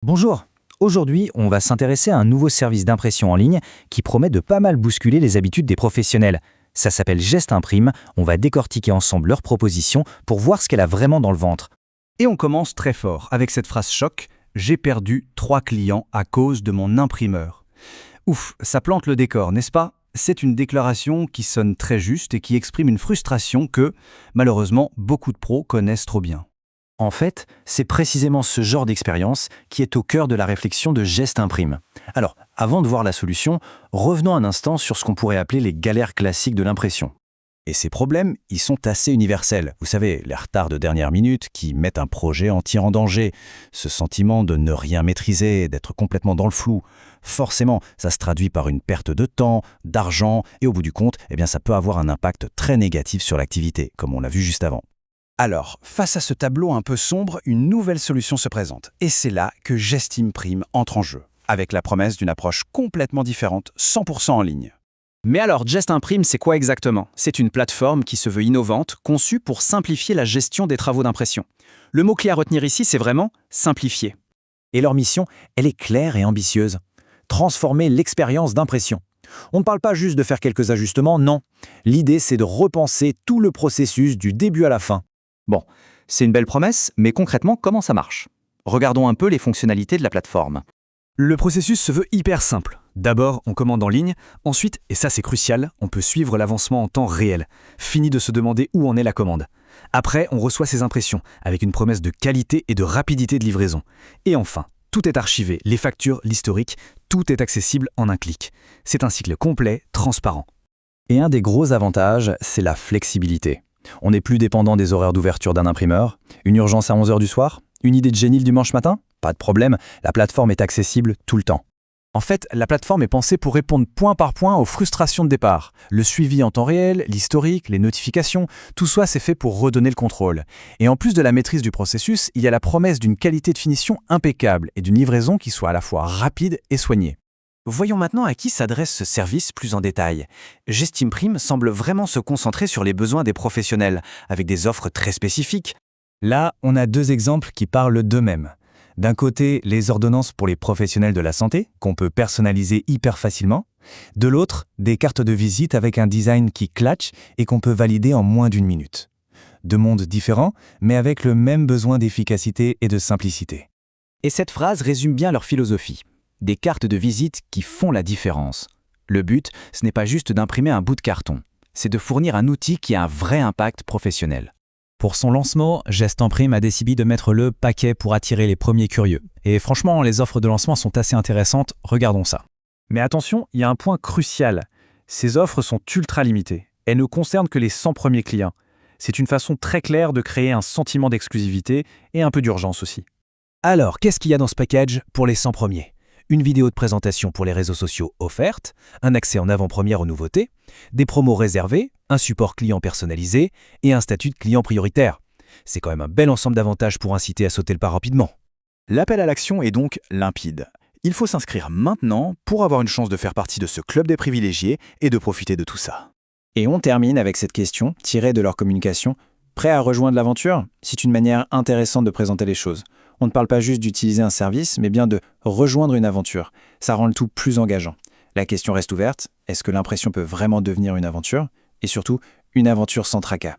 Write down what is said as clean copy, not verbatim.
Bonjour. Aujourd'hui, on va s'intéresser à un nouveau service d'impression en ligne qui promet de pas mal bousculer les habitudes des professionnels. Ça s'appelle Geste Imprime. On va décortiquer ensemble leurs propositions pour voir ce qu'elle a vraiment dans le ventre. Et on commence très fort avec cette phrase choc: j'ai perdu 3 clients à cause de mon imprimeur. Ouf, ça plante le décor, n'est-ce pas? C'est une déclaration qui sonne très juste et qui exprime une frustration que, malheureusement, beaucoup de pros connaissent trop bien. En fait, c'est précisément ce genre d'expérience qui est au cœur de la réflexion de Geste Imprime. Alors, avant de voir la solution, revenons un instant sur ce qu'on pourrait appeler les galères classiques de l'impression. Et ces problèmes, ils sont assez universels. Vous savez, les retards de dernière minute qui mettent un projet entier en danger, ce sentiment de ne rien maîtriser, d'être complètement dans le flou. Forcément, ça se traduit par une perte de temps, d'argent, et au bout du compte, ça peut avoir un impact très négatif sur l'activité, comme on l'a vu juste avant. Alors, face à ce tableau un peu sombre, une nouvelle solution se présente. Et c'est là que Geste Imprime entre en jeu, avec la promesse d'une approche complètement différente, 100% en ligne. Mais alors, Geste Imprime, c'est quoi exactement? C'est une plateforme qui se veut innovante, conçue pour simplifier la gestion des travaux d'impression. Le mot-clé à retenir ici, c'est vraiment simplifier. Et leur mission, elle est claire et ambitieuse. Transformer l'expérience d'impression. On ne parle pas juste de faire quelques ajustements, non. L'idée, c'est de repenser tout le processus du début à la fin. Bon, c'est une belle promesse, mais concrètement, comment ça marche? Regardons un peu les fonctionnalités de la plateforme. Le processus se veut hyper simple. D'abord, on commande en ligne. Ensuite, et ça c'est crucial, on peut suivre l'avancement en temps réel. Fini de se demander où en est la commande. Après, on reçoit ses impressions, avec une promesse de qualité et de rapidité de livraison. Et enfin, tout est archivé, les factures, l'historique, tout est accessible en un clic. C'est un cycle complet, transparent. Et un des gros avantages, c'est la flexibilité. On n'est plus dépendant des horaires d'ouverture d'un imprimeur. Une urgence à 11h du soir? Une idée de génie le dimanche matin? Pas de problème, la plateforme est accessible tout le temps. En fait, la plateforme est pensée pour répondre point par point aux frustrations de départ. Le suivi en temps réel, l'historique, les notifications, tout ça c'est fait pour redonner le contrôle. Et en plus de la maîtrise du processus, il y a la promesse d'une qualité de finition impeccable et d'une livraison qui soit à la fois rapide et soignée. Voyons maintenant à qui s'adresse ce service plus en détail. Geste Imprime semble vraiment se concentrer sur les besoins des professionnels, avec des offres très spécifiques. Là, on a deux exemples qui parlent d'eux-mêmes. D'un côté, les ordonnances pour les professionnels de la santé, qu'on peut personnaliser hyper facilement. De l'autre, des cartes de visite avec un design qui clatche et qu'on peut valider en moins d'une minute. Deux mondes différents, mais avec le même besoin d'efficacité et de simplicité. Et cette phrase résume bien leur philosophie. Des cartes de visite qui font la différence. Le but, ce n'est pas juste d'imprimer un bout de carton, c'est de fournir un outil qui a un vrai impact professionnel. Pour son lancement, Geste Imprime a décidé de mettre le paquet pour attirer les premiers curieux. Et franchement, les offres de lancement sont assez intéressantes, regardons ça. Mais attention, il y a un point crucial. Ces offres sont ultra limitées. Elles ne concernent que les 100 premiers clients. C'est une façon très claire de créer un sentiment d'exclusivité et un peu d'urgence aussi. Alors, qu'est-ce qu'il y a dans ce package pour les 100 premiers? Une vidéo de présentation pour les réseaux sociaux offerte, un accès en avant-première aux nouveautés, des promos réservés, un support client personnalisé et un statut de client prioritaire. C'est quand même un bel ensemble d'avantages pour inciter à sauter le pas rapidement. L'appel à l'action est donc limpide. Il faut s'inscrire maintenant pour avoir une chance de faire partie de ce club des privilégiés et de profiter de tout ça. Et on termine avec cette question, tirée de leur communication. Prêt à rejoindre l'aventure? C'est une manière intéressante de présenter les choses. On ne parle pas juste d'utiliser un service, mais bien de rejoindre une aventure. Ça rend le tout plus engageant. La question reste ouverte. Est-ce que l'impression peut vraiment devenir une aventure? Et surtout, une aventure sans tracas?